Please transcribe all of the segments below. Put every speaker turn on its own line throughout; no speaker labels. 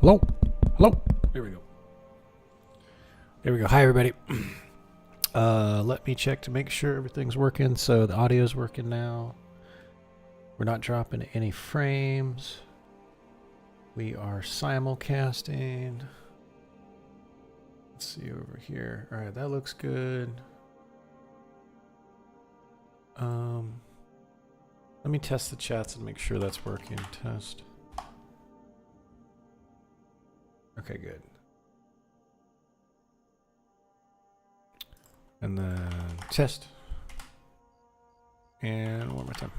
Hello? Hello? There we go. There we go. Hi, everybody. Let me check to make sure everything's working. So the audio's working now. We're not dropping any frames. We are simulcasting. Let's see over here. All right, that looks good. Let me test the chats and make sure that's working. Test. Okay, good. And then test. And one more time.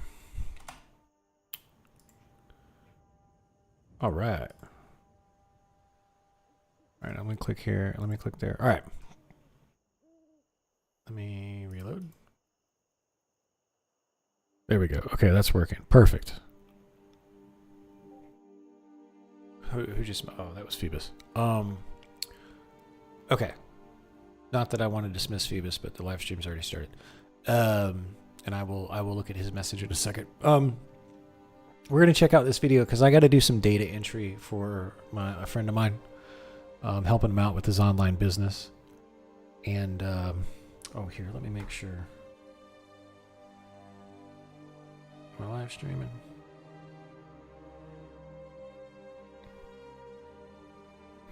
All right. All right, I'm going to click here. Let me click there. All right. Let me reload. There we go. Okay, that's working. Perfect. Who just... Oh, that was Phoebus. Okay. Not that I want to dismiss Phoebus, but the live stream's already started. And I will look at his message in a second. We're going to check out this video because I got to do some data entry for a friend of mine. Helping him out with his online business. And, oh, here, let me make sure. Am I live streaming?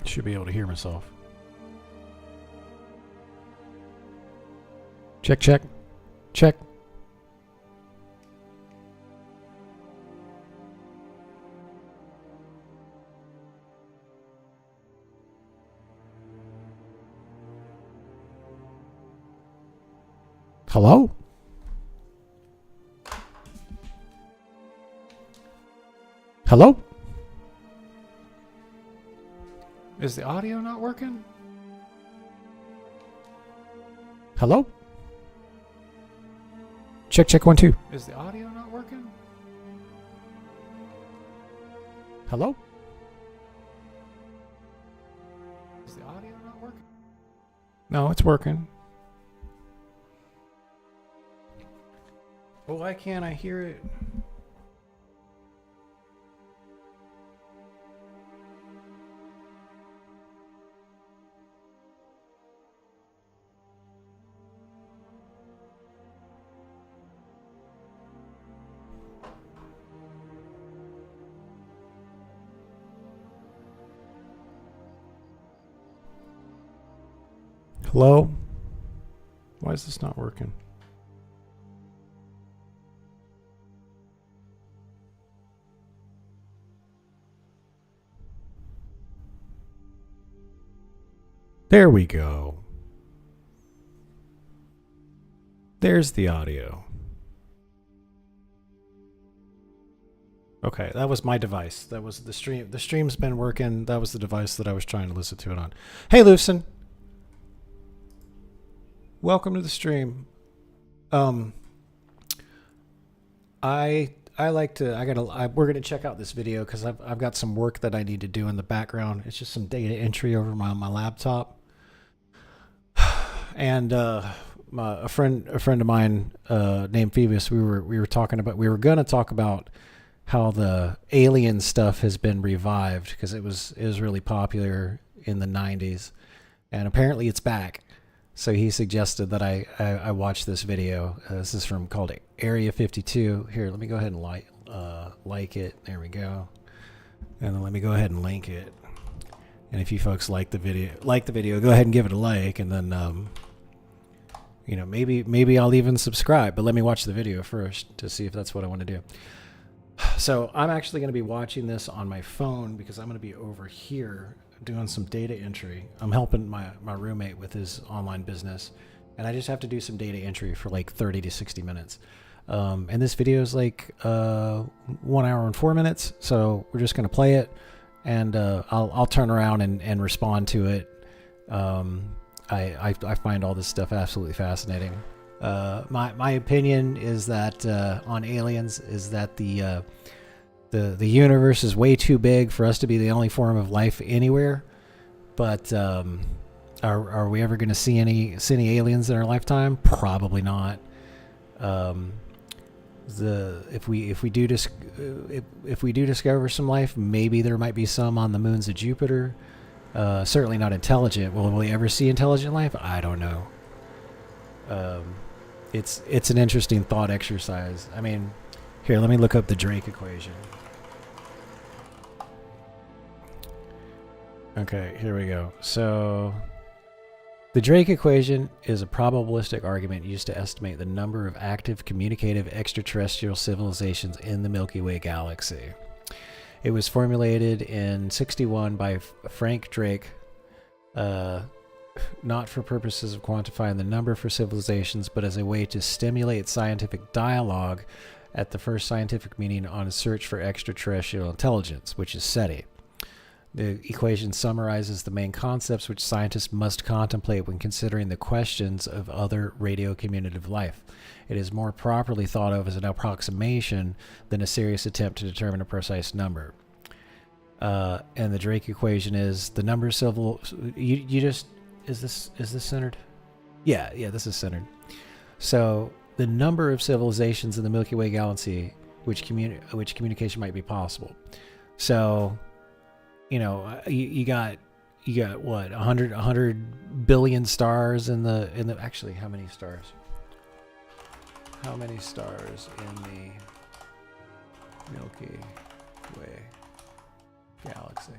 Should be able to hear myself. Check, check, check. Hello? Hello? Is the audio not working? Hello? Check, check, 1, 2. Is the audio not working? Hello? Is the audio not working? No, it's working. Well, why can't I hear it? Hello? Why is this not working? There we go. There's the audio. Okay, that was my device. That was the stream. The stream's been working. That was the device that I was trying to listen to it on. Hey, Lucen. Welcome to the stream. We're gonna check out this video because I've got some work that I need to do in the background. It's just some data entry over my laptop. And a friend of mine named Phoebus, we were gonna talk about how the alien stuff has been revived because it was really popular in the 90s, and apparently it's back. So he suggested that I watch this video. This is called Area 52. Here, let me go ahead and like it. There we go. And then let me go ahead and link it. And if you folks like the video, go ahead and give it a like. And then, you know, maybe I'll even subscribe. But let me watch the video first to see if that's what I want to do. So I'm actually going to be watching this on my phone because I'm going to be over here doing some data entry. I'm helping my roommate with his online business, and I just have to do some data entry for like 30 to 60 minutes. And this video is like 1 hour and 4 minutes, so we're just going to play it, and I'll turn around and respond to it. I find all this stuff absolutely fascinating. My opinion is that on aliens is that the universe is way too big for us to be the only form of life anywhere. But are we ever going to see any aliens in our lifetime? Probably not. if we do discover some life, maybe there might be some on the moons of Jupiter. Certainly not intelligent. Will we ever see intelligent life? I don't know. It's an interesting thought exercise. I mean, here, let me look up the Drake equation. Okay, here we go. So the Drake equation is a probabilistic argument used to estimate the number of active communicative extraterrestrial civilizations in the Milky Way galaxy. It was formulated in '61 by Frank Drake, not for purposes of quantifying the number for civilizations, but as a way to stimulate scientific dialogue at the first scientific meeting on a search for extraterrestrial intelligence, which is SETI. The equation summarizes the main concepts which scientists must contemplate when considering the questions of other radio-communicative life. It is more properly thought of as an approximation than a serious attempt to determine a precise number. And the Drake equation is the number of civil... is this centered? Yeah, this is centered. So the number of civilizations in the Milky Way galaxy which communication might be possible. So... you got what, 100 billion stars in the actually, how many stars in the Milky Way galaxy?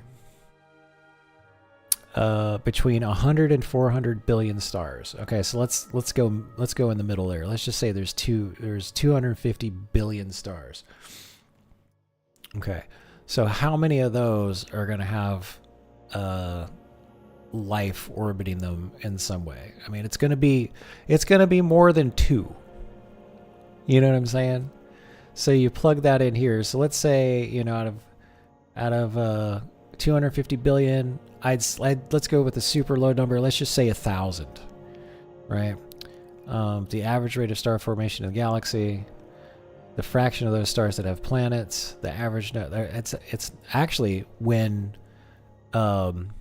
Between 100 and 400 billion stars. Okay, so let's go in the middle there. Let's just say there's 250 billion stars. Okay. So how many of those are going to have life orbiting them in some way? I mean, it's going to be more than 2. You know what I'm saying? So you plug that in here. So let's say, out of 250 billion, let's go with a super low number. Let's just say 1,000, right? The average rate of star formation in the galaxy. The fraction of those stars that have planets, the average, it's actually when, in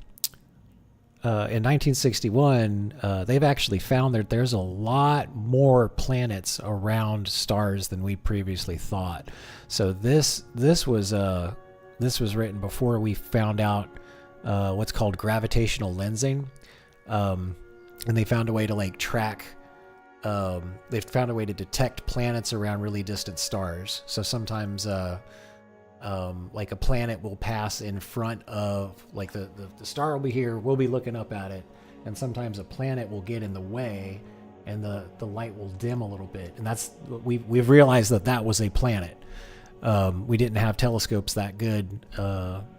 1961, they've actually found that there's a lot more planets around stars than we previously thought. So this was written before we found out what's called gravitational lensing, and they found a way to track. They've found a way to detect planets around really distant stars. So sometimes, a planet will pass in front of, the star will be here, we'll be looking up at it, and sometimes a planet will get in the way, and the light will dim a little bit. And that's we've realized that was a planet. We didn't have telescopes that good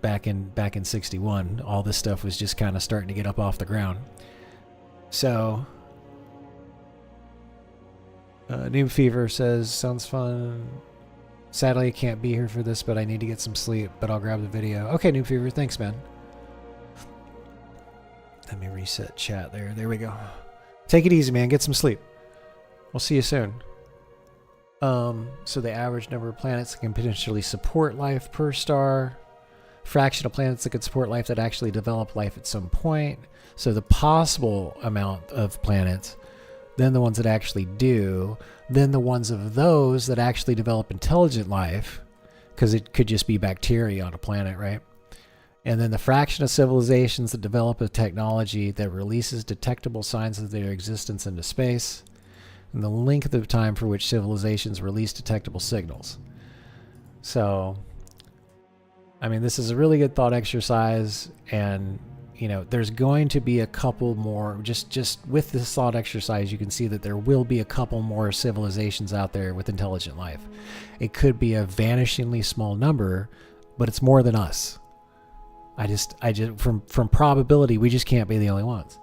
back in '61. All this stuff was just kind of starting to get up off the ground. So. Noob Fever says, sounds fun. Sadly, I can't be here for this, but I need to get some sleep, but I'll grab the video. Okay, Noob Fever, thanks, man. Let me reset chat there. There we go. Take it easy, man. Get some sleep. We'll see you soon. So the average number of planets that can potentially support life per star. Fraction of planets that could support life that actually develop life at some point. So the possible amount of planets... then the ones that actually do, then the ones of those that actually develop intelligent life, because it could just be bacteria on a planet, right? And then the fraction of civilizations that develop a technology that releases detectable signs of their existence into space, and the length of time for which civilizations release detectable signals. So, I mean, this is a really good thought exercise, and there's going to be a couple more, just with this thought exercise, you can see that there will be a couple more civilizations out there with intelligent life. It could be a vanishingly small number, but it's more than us. I just from probability, we just can't be the only ones.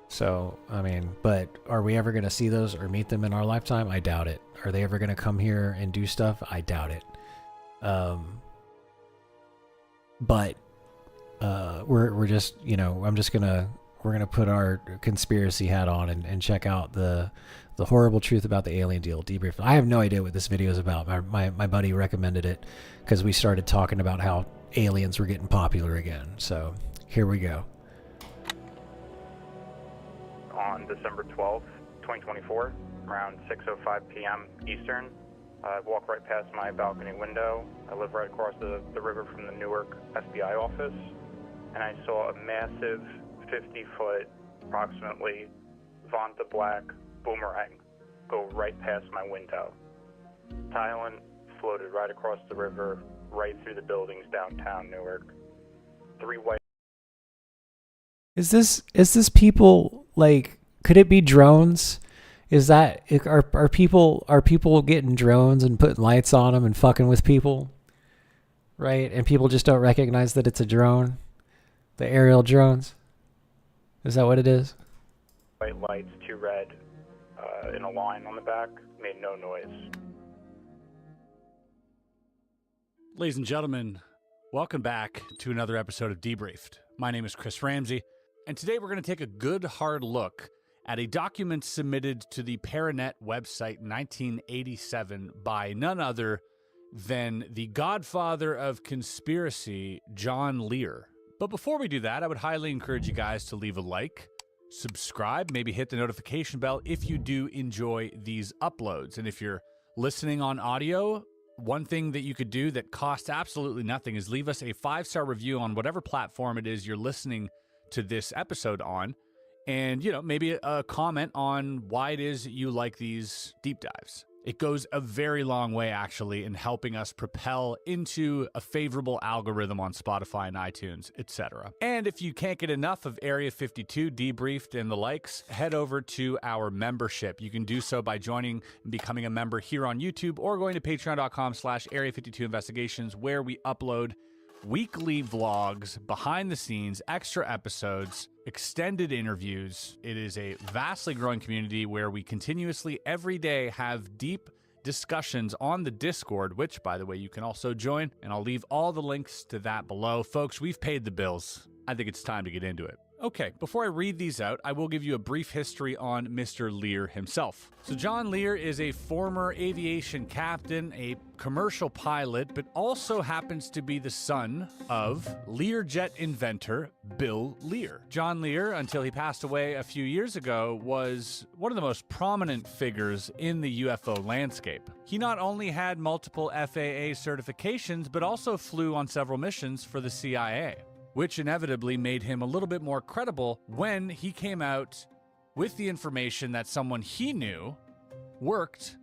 So, I mean, but are we ever going to see those or meet them in our lifetime? I doubt it. Are they ever going to come here and do stuff? I doubt it. But we're just, we're gonna put our conspiracy hat on and check out the horrible truth about the alien deal debrief. I have no idea what this video is about. My buddy recommended it because we started talking about how aliens were getting popular again. So here we go.
on December 12th, 2024, around 6:05 p.m. Eastern. I walked right past my balcony window. I live right across the river from the Newark FBI office, and I saw a massive 50-foot, approximately Vonta black boomerang go right past my window. Thailand floated right across the river, right through the buildings downtown Newark. 3 white.
Is this people, like, could it be drones? Are people getting drones and putting lights on them and fucking with people, right? And people just don't recognize that it's a drone, the aerial drones. Is that what it is?
White lights, 2 red, in a line on the back, made no noise.
Ladies and gentlemen, welcome back to another episode of Debriefed. My name is Chris Ramsey, and today we're going to take a good hard look at a document submitted to the Paranet website in 1987 by none other than the godfather of conspiracy, John Lear. But before we do that, I would highly encourage you guys to leave a like, subscribe, maybe hit the notification bell if you do enjoy these uploads. And if you're listening on audio, one thing that you could do that costs absolutely nothing is leave us a 5-star review on whatever platform it is you're listening to this episode on. And, maybe a comment on why it is you like these deep dives. It goes a very long way, actually, in helping us propel into a favorable algorithm on Spotify and iTunes, etc. And if you can't get enough of Area 52, Debriefed, and the likes, head over to our membership. You can do so by joining and becoming a member here on YouTube or going to patreon.com/Area52Investigations, where we upload weekly vlogs, behind the scenes, extra episodes, extended interviews. It is a vastly growing community where we continuously every day have deep discussions on the Discord, which, by the way, you can also join, and I'll leave all the links to that below. Folks, we've paid the bills. I think it's time to get into it. Okay, before I read these out, I will give you a brief history on Mr. Lear himself. So John Lear is a former aviation captain, a commercial pilot, but also happens to be the son of Learjet inventor Bill Lear. John Lear, until he passed away a few years ago, was one of the most prominent figures in the UFO landscape. He not only had multiple FAA certifications, but also flew on several missions for the CIA, which inevitably made him a little bit more credible when he came out with the information that someone he knew worked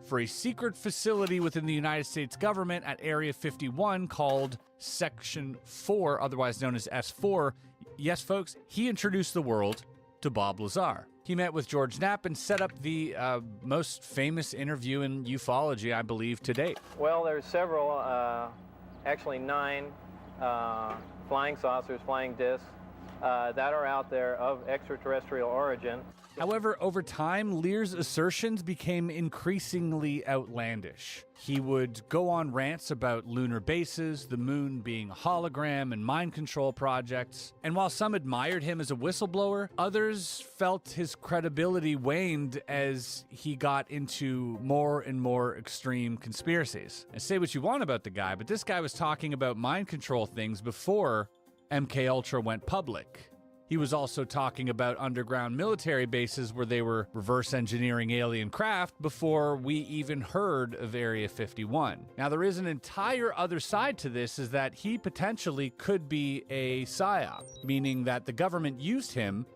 for a secret facility within the United States government at Area 51 called Section 4, otherwise known as S4. Yes, folks, he introduced the world to Bob Lazar. He met with George Knapp and set up the most famous interview in ufology, I believe, to date.
Well, there's several, actually 9 flying saucers, flying discs that are out there of extraterrestrial origin.
However, over time, Lear's assertions became increasingly outlandish. He would go on rants about lunar bases, the moon being a hologram, and mind control projects. And while some admired him as a whistleblower, others felt his credibility waned as he got into more and more extreme conspiracies. And say what you want about the guy, but this guy was talking about mind control things before MKUltra went public. He was also talking about underground military bases where they were reverse engineering alien craft before we even heard of Area 51. Now, there is an entire other side to this, is that he potentially could be a psyop, meaning that the government used him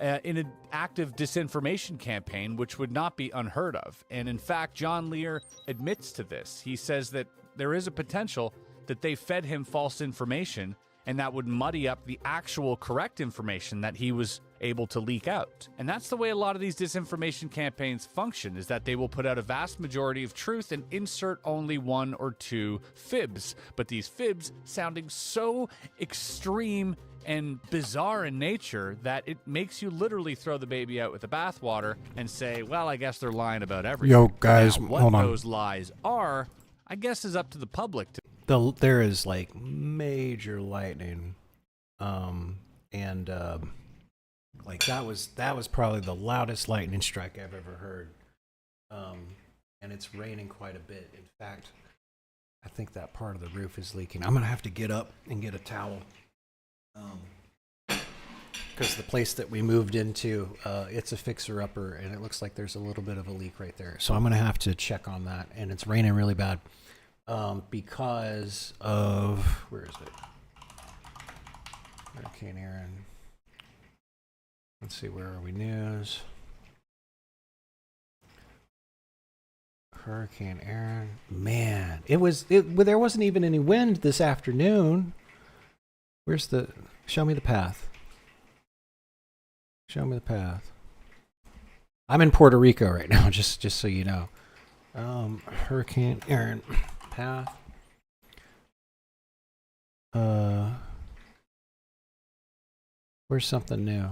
in an active disinformation campaign, which would not be unheard of. And in fact, John Lear admits to this. He says that there is a potential that they fed him false information, and that would muddy up the actual correct information that he was able to leak out. And that's the way a lot of these disinformation campaigns function, is that they will put out a vast majority of truth and insert only 1 or 2 fibs. But these fibs sounding so extreme and bizarre in nature that it makes you literally throw the baby out with the bathwater and say, well, I guess they're lying about everything.
Yo, guys,
now, what
hold on.
those lies are, I guess, is up to the public to.
There is like major lightning, and like that was probably the loudest lightning strike I've ever heard, and it's raining quite a bit. In fact, I think that part of the roof is leaking. I'm gonna have to get up and get a towel, because the place that we moved into, it's a fixer-upper, and it looks like there's a little bit of a leak right there. So I'm going to have to check on that, and it's raining really bad because of, where is it? Hurricane Aaron. Let's see, where are we? News. Hurricane Aaron. Man, there wasn't even any wind this afternoon. Where's the, show me the path. Show me the path. I'm in Puerto Rico right now, just so you know. Hurricane Aaron path. Where's something new?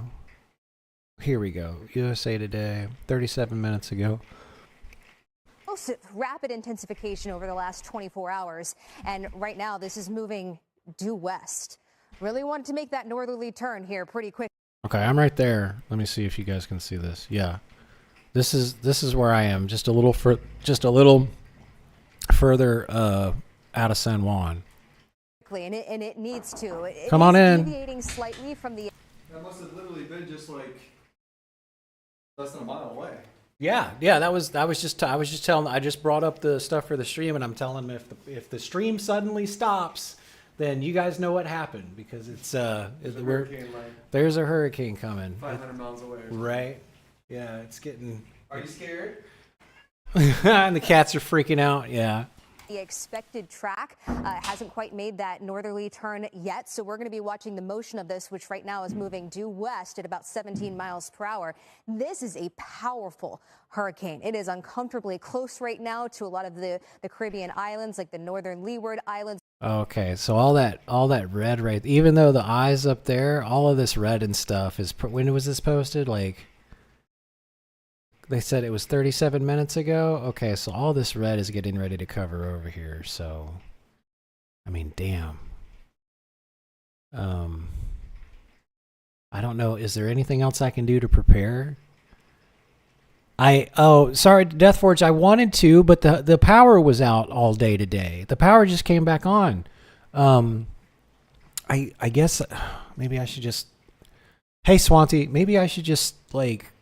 Here we go. USA Today, 37 minutes ago.
Rapid intensification over the last 24 hours, and right now this is moving due west. Really wanted to make that northerly turn here pretty quick.
Okay, I'm right there. Let me see if you guys can see this. Yeah, this is where I am. Just a little further out of San Juan.
And it needs to.
Come on in.
Deviating slightly from the.
That must have literally been just like less than a mile away.
Yeah. I was just telling. I just brought up the stuff for the stream, and I'm telling them if the stream suddenly stops, then you guys know what happened, because it's there's a hurricane coming.
500 miles away.
Right. Yeah, it's getting.
Are you scared?
And the cats are freaking out. Yeah.
The expected track hasn't quite made that northerly turn yet, so we're going to be watching the motion of this, which right now is moving due west at about 17 miles per hour. This is a powerful hurricane. It is uncomfortably close right now to a lot of the Caribbean islands, like the northern Leeward Islands.
Okay, so all that red, right? Even though the eyes up there, all of this red and stuff is. When was this posted? Like, they said it was 37 minutes ago. Okay, so all this red is getting ready to cover over here. So, I mean, damn. I don't know. Is there anything else I can do to prepare? Sorry, Deathforge. I wanted to, but the power was out all day today. The power just came back on. I guess maybe I should just. Hey, Swanty. Maybe I should just like.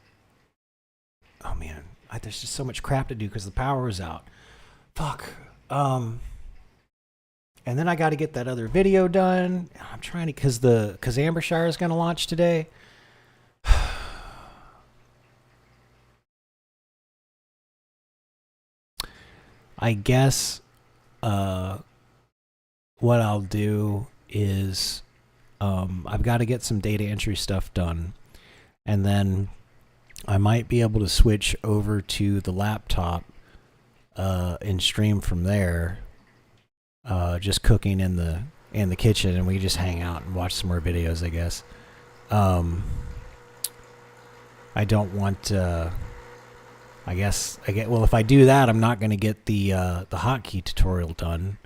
Oh man, there's just so much crap to do because the power was out. Fuck. And then I got to get that other video done. I'm trying to, because Ambershire is going to launch today. I guess what I'll do is I've got to get some data entry stuff done, and then I might be able to switch over to the laptop and stream from there, just cooking in the kitchen, and we just hang out and watch some more videos, I guess. I don't want well, if I do that, I'm not going to get the hotkey tutorial done.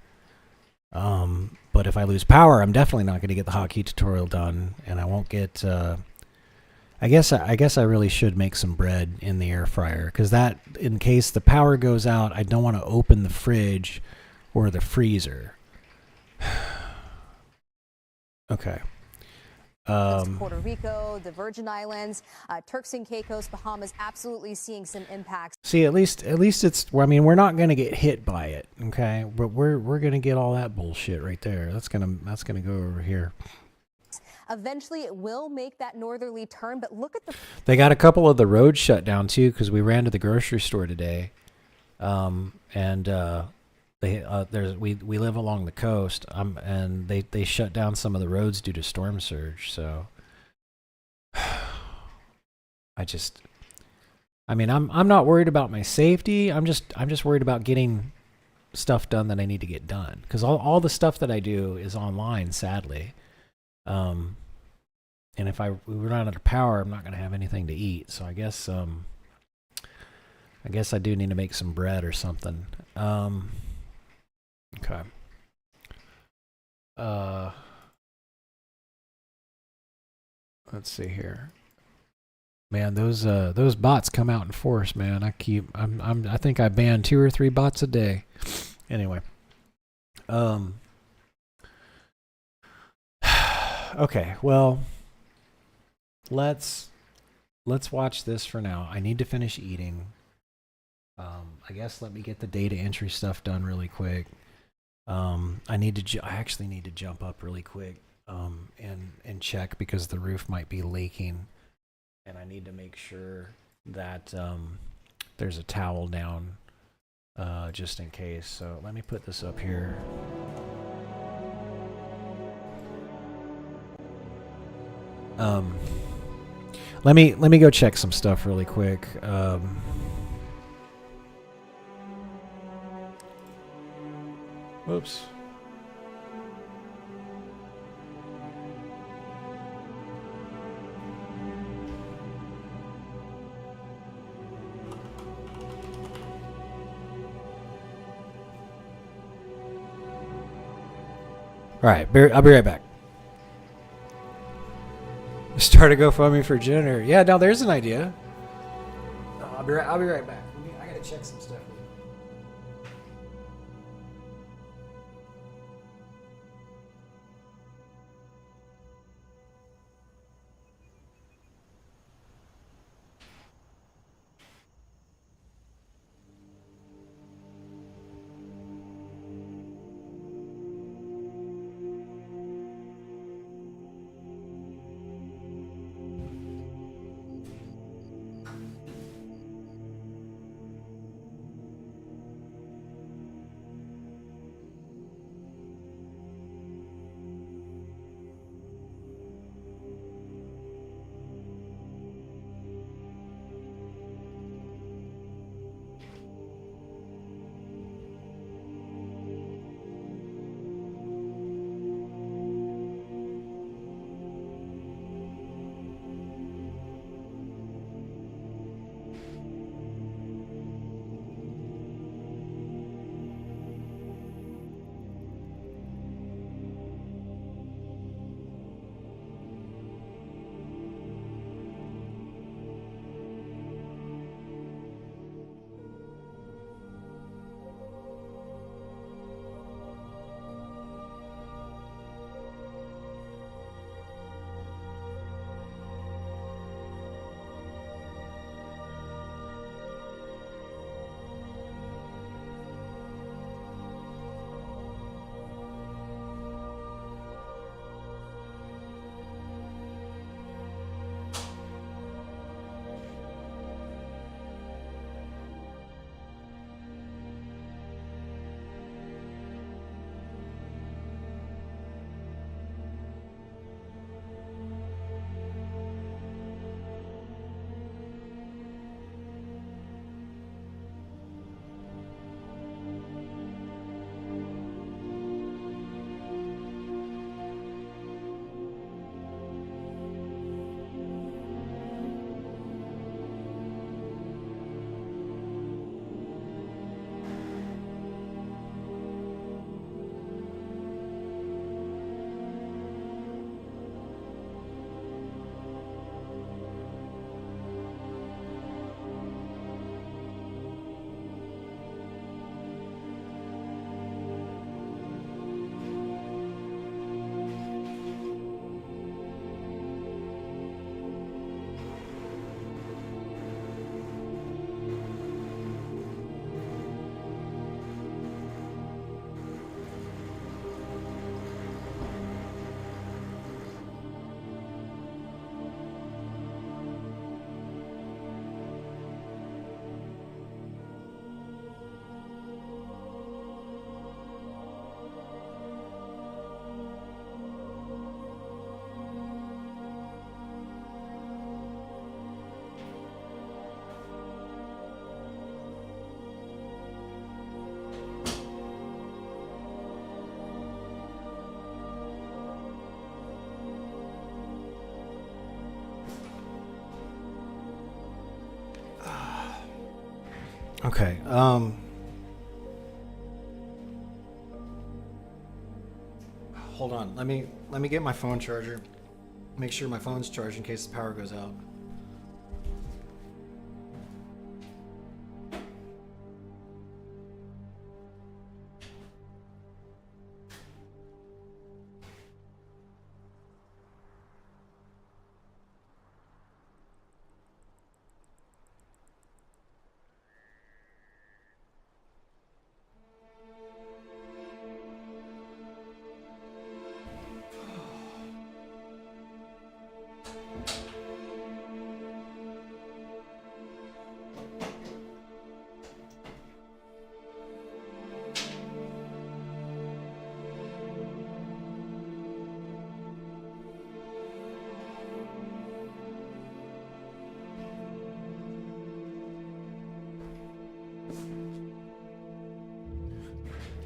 But if I lose power, I'm definitely not going to get the hotkey tutorial done, and I won't get I guess I really should make some bread in the air fryer, because that, in case the power goes out, I don't want to open the fridge or the freezer. Okay.
Puerto Rico, the Virgin Islands, Turks and Caicos, Bahamas, absolutely seeing some impacts.
See, at least it's. I mean, we're not going to get hit by it, okay? But we're going to get all that bullshit right there. That's gonna go over here.
Eventually, it will make that northerly turn, but look at the.
They got a couple of the roads shut down too, because we ran to the grocery store today, we live along the coast, and they shut down some of the roads due to storm surge. So, I'm not worried about my safety. I'm just worried about getting stuff done that I need to get done, because all the stuff that I do is online, sadly. And if we run out of power, I'm not going to have anything to eat. So I guess I do need to make some bread or something. Okay. Let's see here. Man, those bots come out in force, man. I think I ban 2 or 3 bots a day. Anyway. Okay, well, let's watch this for now. I need to finish eating. I guess let me get the data entry stuff done really quick. I actually need to jump up really quick and check because the roof might be leaking, and I need to make sure that there's a towel down just in case. So let me put this up here. Let me go check some stuff really quick. Whoops. All right, I'll be right back. Start a GoFundMe for janitor. Yeah, now there's an idea. I'll be right back. I gotta check some stuff. Okay. Hold on. Let me get my phone charger. Make sure my phone's charged in case the power goes out.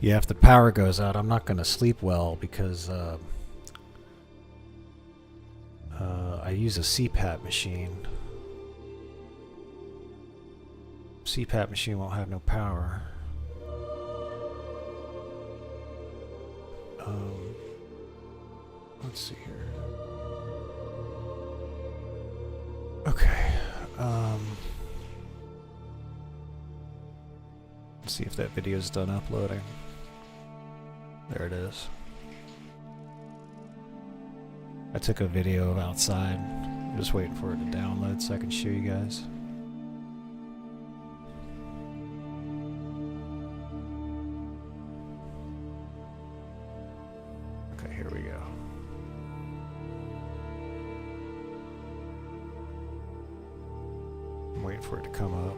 Yeah, if the power goes out, I'm not going to sleep well because I use a CPAP machine. CPAP machine won't have no power. Let's see here. Okay. Let's see if that video's done uploading. There it is. I took a video of outside. I'm just waiting for it to download so I can show you guys. Okay, here we go. I'm waiting for it to come up.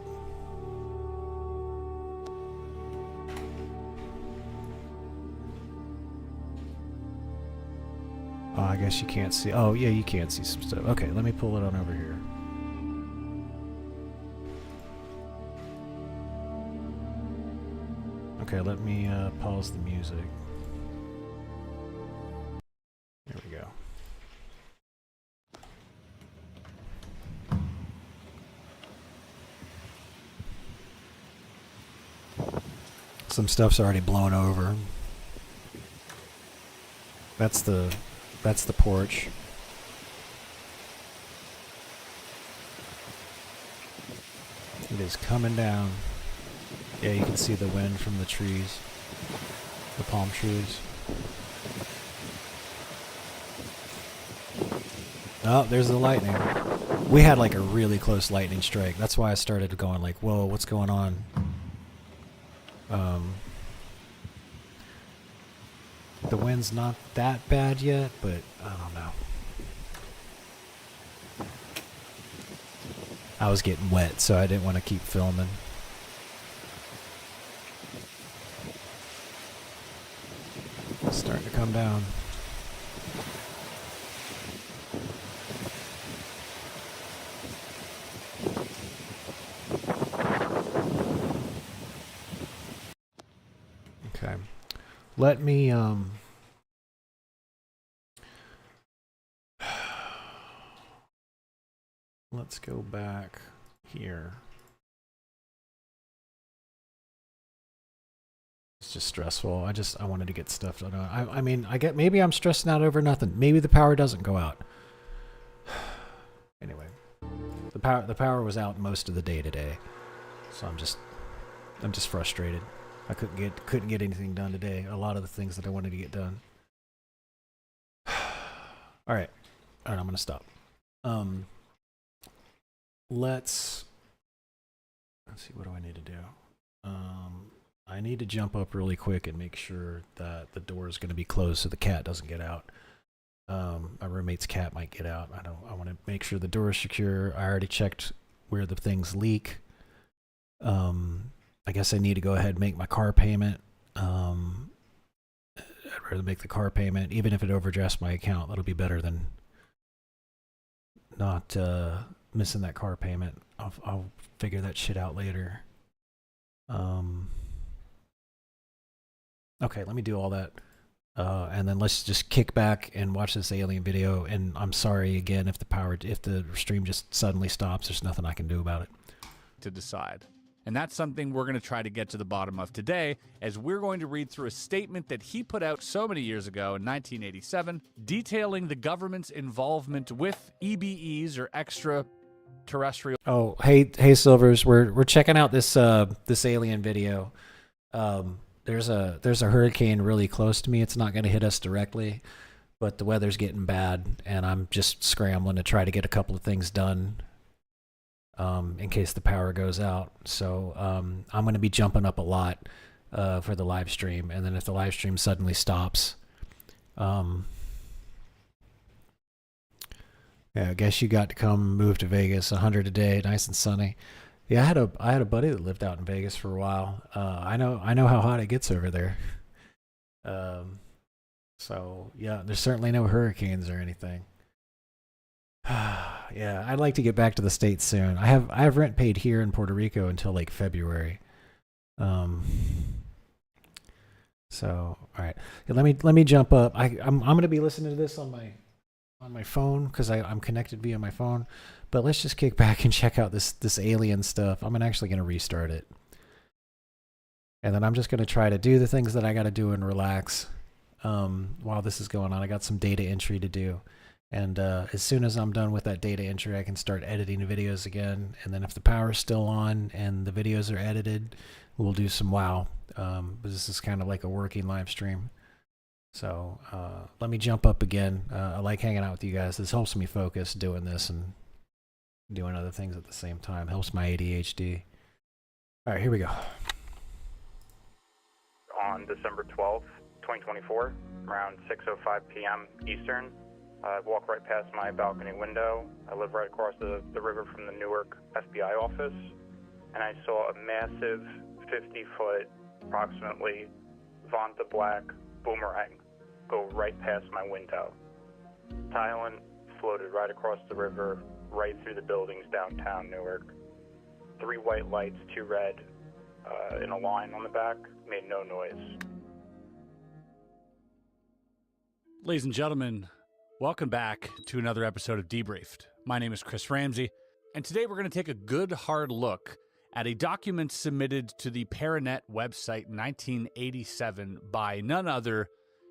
Oh, I guess you can't see. Oh, yeah, you can see some stuff. Okay, let me pull it on over here. Okay, let me pause the music. There we go. Some stuff's already blown over. That's the porch. It is coming down. Yeah, you can see the wind from the trees, the palm trees. Oh, there's the lightning. We had like a really close lightning strike. That's why I started going like, whoa, what's going on? The wind's not that bad yet, but I don't know. I was getting wet, so I didn't want to keep filming. It's starting to come down. Okay. Let me let's go back here. It's just stressful. I wanted to get stuff done. I mean, maybe I'm stressing out over nothing. Maybe the power doesn't go out. Anyway, the power was out most of the day today. So I'm just frustrated. I couldn't get anything done today. A lot of the things that I wanted to get done. All right, I'm gonna stop. Let's see. What do I need to do? I need to jump up really quick and make sure that the door is going to be closed so the cat doesn't get out. My roommate's cat might get out. I want to make sure the door is secure. I already checked where the things leak. I guess I need to go ahead and make my car payment. I'd rather make the car payment, even if it overdrafts my account. That'll be better than not missing that car payment. I'll figure that shit out later. Okay, let me do all that. And then let's just kick back and watch this alien video. And I'm sorry again if the stream just suddenly stops. There's nothing I can do about it.
To decide. And that's something we're going to try to get to the bottom of today, as we're going to read through a statement that he put out so many years ago in 1987, detailing the government's involvement with EBEs, or extraterrestrial.
Oh, hey, Silvers, we're checking out this alien video. There's a hurricane really close to me. It's not going to hit us directly, but the weather's getting bad, and I'm just scrambling to try to get a couple of things done. In case the power goes out. So I'm going to be jumping up a lot for the live stream. And then if the live stream suddenly stops, yeah, I guess you got to come move to Vegas. 100 a day, nice and sunny. Yeah, I had a buddy that lived out in Vegas for a while. I know how hot it gets over there. So yeah, there's certainly no hurricanes or anything. Yeah, I'd like to get back to the States soon. I have rent paid here in Puerto Rico until like February. So all right, yeah, let me jump up. I'm gonna be listening to this on my phone because I'm connected via my phone. But let's just kick back and check out this alien stuff. I'm actually gonna restart it, and then I'm just gonna try to do the things that I got to do and relax while this is going on. I got some data entry to do. And as soon as I'm done with that data entry, I can start editing the videos again. And then if the power's still on and the videos are edited, we'll do some WoW. But this is kind of like a working live stream. So let me jump up again. I like hanging out with you guys. This helps me focus doing this and doing other things at the same time. Helps my ADHD. All right, here we go.
On December 12th, 2024, around 6:05 p.m. Eastern, I walk right past my balcony window. I live right across the river from the Newark FBI office, and I saw a massive 50-foot, approximately Vonta black boomerang go right past my window. Thailand floated right across the river, right through the buildings downtown Newark. 3 white lights, 2 red, in a line on the back, made no noise.
Ladies and gentlemen, welcome back to another episode of Debriefed. My name is Chris Ramsey, and today we're going to take a good hard look at a document submitted to the Paranet website in 1987 by none other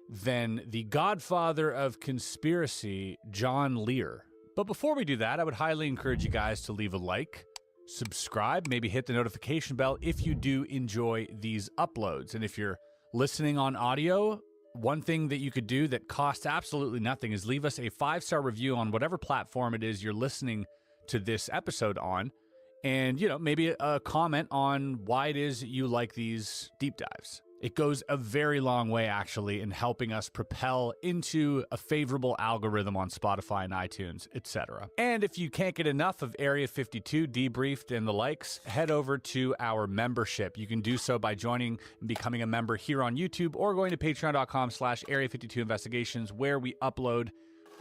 than the godfather of conspiracy, John Lear. But before we do that, I would highly encourage you guys to leave a like, subscribe, maybe hit the notification bell if you do enjoy these uploads. And if you're listening on audio, one thing that you could do that costs absolutely nothing is leave us a 5-star review on whatever platform it is you're listening to this episode on. And, maybe a comment on why it is you like these deep dives. It goes a very long way, actually, in helping us propel into a favorable algorithm on Spotify and iTunes, etc. And if you can't get enough of Area 52, Debriefed, and the likes, head over to our membership. You can do so by joining and becoming a member here on YouTube or going to patreon.com/Area52Investigations, where we upload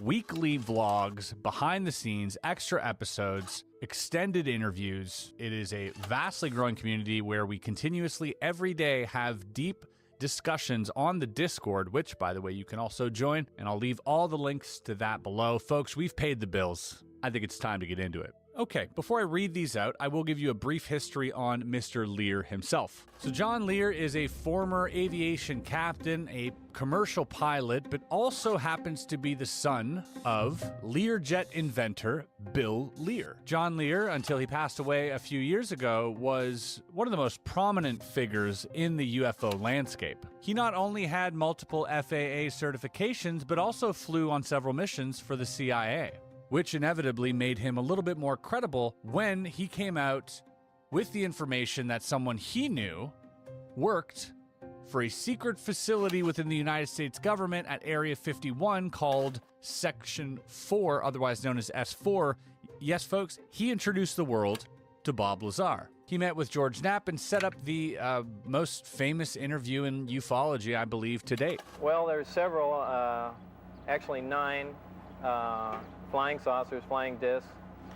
weekly vlogs, behind the scenes, extra episodes, extended interviews. It is a vastly growing community where we continuously every day have deep discussions on the Discord, which, by the way, you can also join, and I'll leave all the links to that below. Folks, we've paid the bills. I think it's time to get into it. Okay, before I read these out, I will give you a brief history on Mr. Lear himself. So John Lear is a former aviation captain, a commercial pilot, but also happens to be the son of Learjet inventor Bill Lear. John Lear, until he passed away a few years ago, was one of the most prominent figures in the UFO landscape. He not only had multiple FAA certifications, but also flew on several missions for the CIA, which inevitably made him a little bit more credible when he came out with the information that someone he knew worked for a secret facility within the United States government at Area 51 called Section 4, otherwise known as S4. Yes, folks, he introduced the world to Bob Lazar. He met with George Knapp and set up the most famous interview in ufology, I believe, to date.
Well, there's several, actually 9 flying saucers, flying discs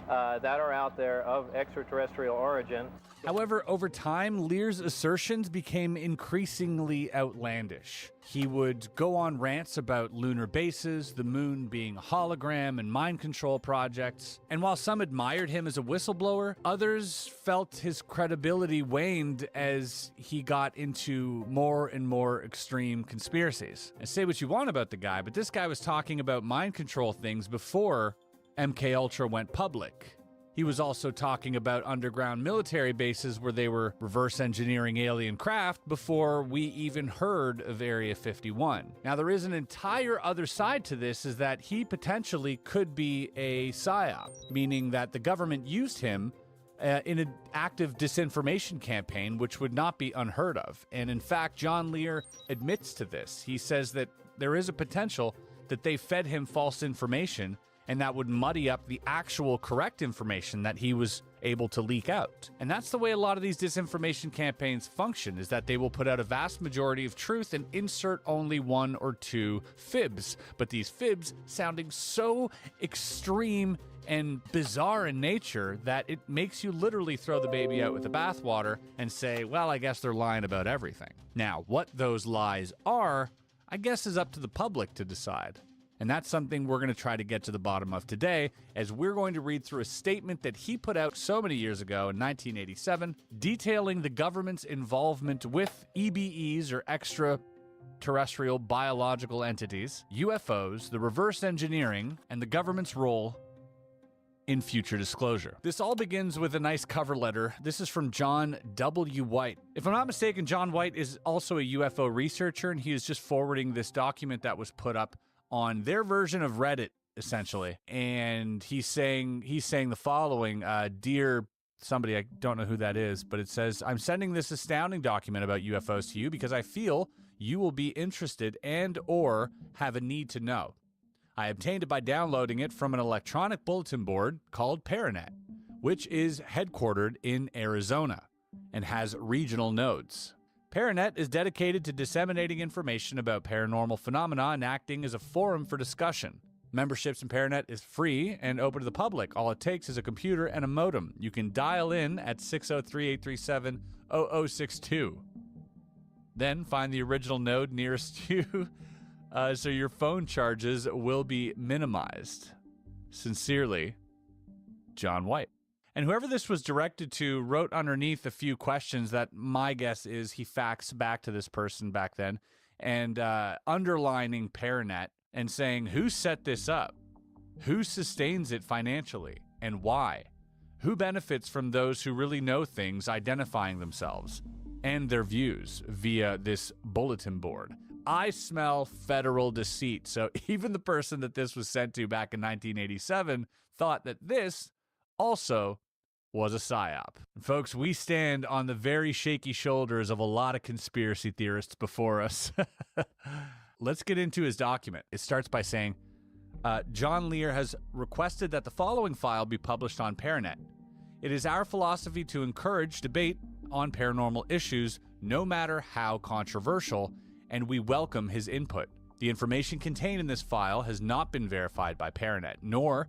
that are out there of extraterrestrial origin.
However, over time, Lear's assertions became increasingly outlandish. He would go on rants about lunar bases, the moon being a hologram, and mind control projects. And while some admired him as a whistleblower, others felt his credibility waned as he got into more and more extreme conspiracies. And say what you want about the guy, but this guy was talking about mind control things before MKUltra went public. He was also talking about underground military bases where they were reverse engineering alien craft before we even heard of Area 51. Now, there is an entire other side to this, is that he potentially could be a psyop, meaning that the government used him in an active disinformation campaign, which would not be unheard of. And in fact, John Lear admits to this. He says that there is a potential that they fed him false information, and that would muddy up the actual correct information that he was able to leak out. And that's the way a lot of these disinformation campaigns function, is that they will put out a vast majority of truth and insert only 1 or 2 fibs. But these fibs sounding so extreme and bizarre in nature that it makes you literally throw the baby out with the bathwater and say, well, I guess they're lying about everything. Now, what those lies are, I guess is up to the public to decide. And that's something we're going to try to get to the bottom of today, as we're going to read through a statement that he put out so many years ago in 1987, detailing the government's involvement with EBEs, or extraterrestrial biological entities, UFOs, the reverse engineering, and the government's role in future disclosure. This all begins with a nice cover letter. This is from John W. White. If I'm not mistaken, John White is also a UFO researcher, and he is just forwarding this document that was put up on their version of Reddit, essentially. And he's saying the following, dear somebody, I don't know who that is, but it says, I'm sending this astounding document about UFOs to you because I feel you will be interested and or have a need to know. I obtained it by downloading it from an electronic bulletin board called Paranet, which is headquartered in Arizona and has regional nodes. Paranet is dedicated to disseminating information about paranormal phenomena and acting as a forum for discussion. Memberships in Paranet is free and open to the public. All it takes is a computer and a modem. You can dial in at 603-837-0062. Then find the original node nearest you so your phone charges will be minimized. Sincerely, John White. And whoever this was directed to wrote underneath a few questions that my guess is he faxed back to this person back then, and underlining Paranet and saying, who set this up? Who sustains it financially? And why? Who benefits from those who really know things identifying themselves and their views via this bulletin board? I smell federal deceit. So even the person that this was sent to back in 1987 thought that this also was a psyop. And folks, we stand on the very shaky shoulders of a lot of conspiracy theorists before us. Let's get into his document. It starts by saying, John Lear has requested that the following file be published on Paranet. It is our philosophy to encourage debate on paranormal issues, no matter how controversial, and we welcome his input. The information contained in this file has not been verified by Paranet, nor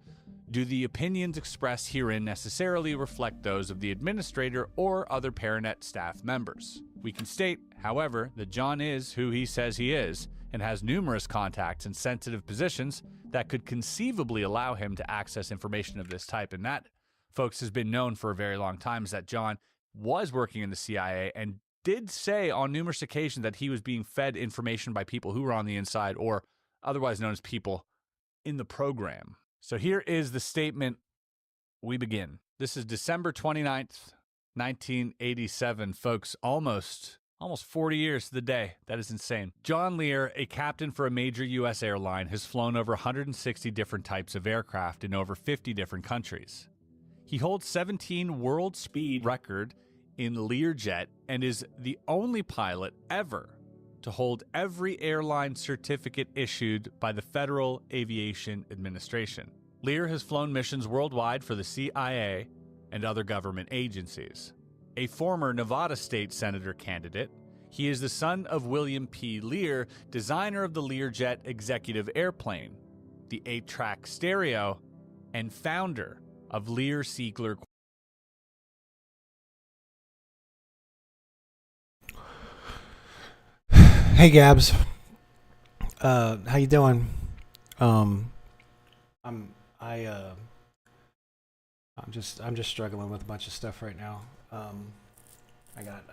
do the opinions expressed herein necessarily reflect those of the administrator or other Paranet staff members. We can state, however, that John is who he says he is, and has numerous contacts in sensitive positions that could conceivably allow him to access information of this type. And that, folks, has been known for a very long time, is that John was working in the CIA and did say on numerous occasions that he was being fed information by people who were on the inside, or otherwise known as people in the program. So here is the statement. We begin. This is December 29th, 1987, folks. Almost 40 years to the day. That is insane. John Lear, a captain for a major U.S. airline, has flown over 160 different types of aircraft in over 50 different countries. He holds 17 world speed record in Learjet and is the only pilot ever to hold every airline certificate issued by the Federal Aviation Administration. Lear has flown missions worldwide for the CIA and other government agencies. A former Nevada state senator candidate, he is the son of William P. Lear, designer of the Learjet executive airplane, the 8-track stereo, and founder of Lear Siegler.
Hey Gabs, how you doing? I'm just struggling with a bunch of stuff right now. I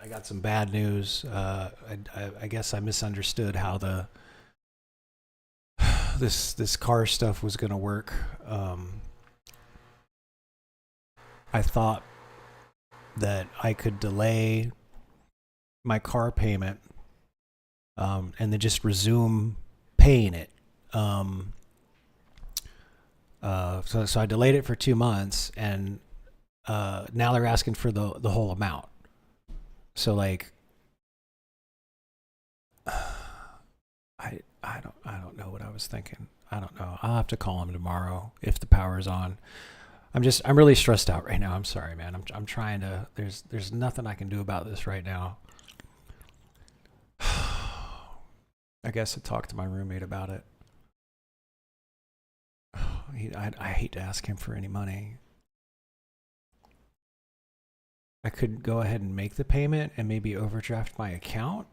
got some bad news. I guess I misunderstood how this car stuff was gonna work. I thought that I could delay my car payment and then just resume paying it. So I delayed it for 2 months, and now they're asking for the whole amount. So like, I don't know what I was thinking. I don't know. I'll have to call him tomorrow if the power's on. I'm really stressed out right now. I'm sorry, man. I'm trying to. There's nothing I can do about this right now. I guess I talked to my roommate about it. I hate to ask him for any money. I could go ahead and make the payment and maybe overdraft my account.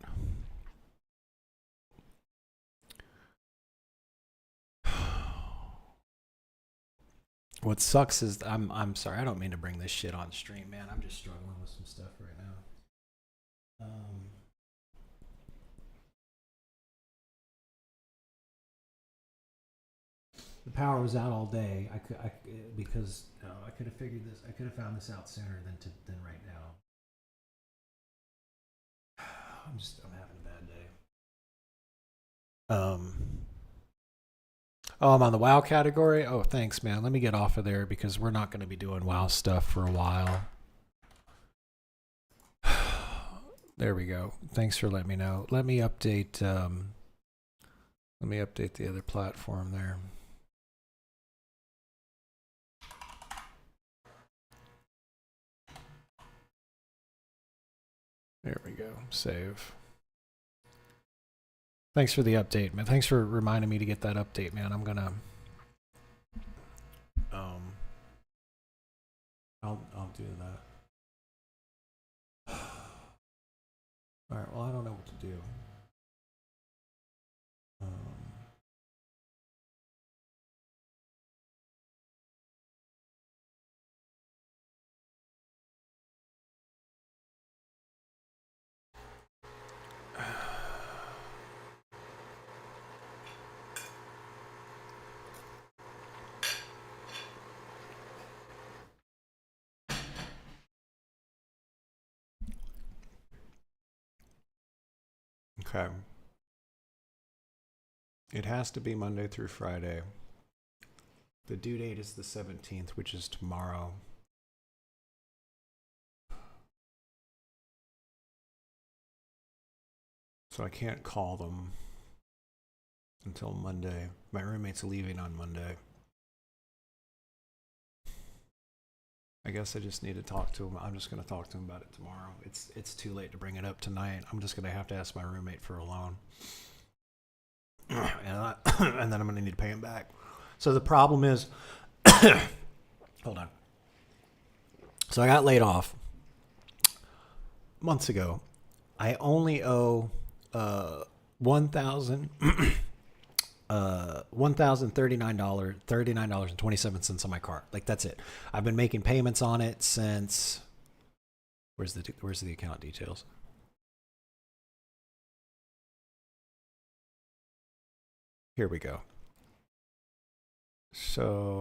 What sucks is I'm sorry, I don't mean to bring this shit on stream, man. I'm just struggling with some stuff right now. The power was out all day. Because I could have figured this. I could have found this out sooner than right now. I'm having a bad day. Oh, I'm on the WoW category. Oh, thanks, man. Let me get off of there because we're not going to be doing WoW stuff for a while. There we go. Thanks for letting me know. Let me update. Let me update the other platform there. There we go. Save. Thanks for the update, man. Thanks for reminding me to get that update, man. I'm gonna I'll do that. All right, well, I don't know what to do. Okay. It has to be Monday through Friday. The due date is the 17th, which is tomorrow. So I can't call them until Monday. My roommate's leaving on Monday. I guess I just need to talk to him. I'm just going to talk to him about it tomorrow. It's too late to bring it up tonight. I'm just going to have to ask my roommate for a loan. And then I'm going to need to pay him back. So the problem is, hold on. So I got laid off months ago. I only owe $1,039.27 on my car. Like, that's it. I've been making payments on it since. Where's the account details? Here we go. So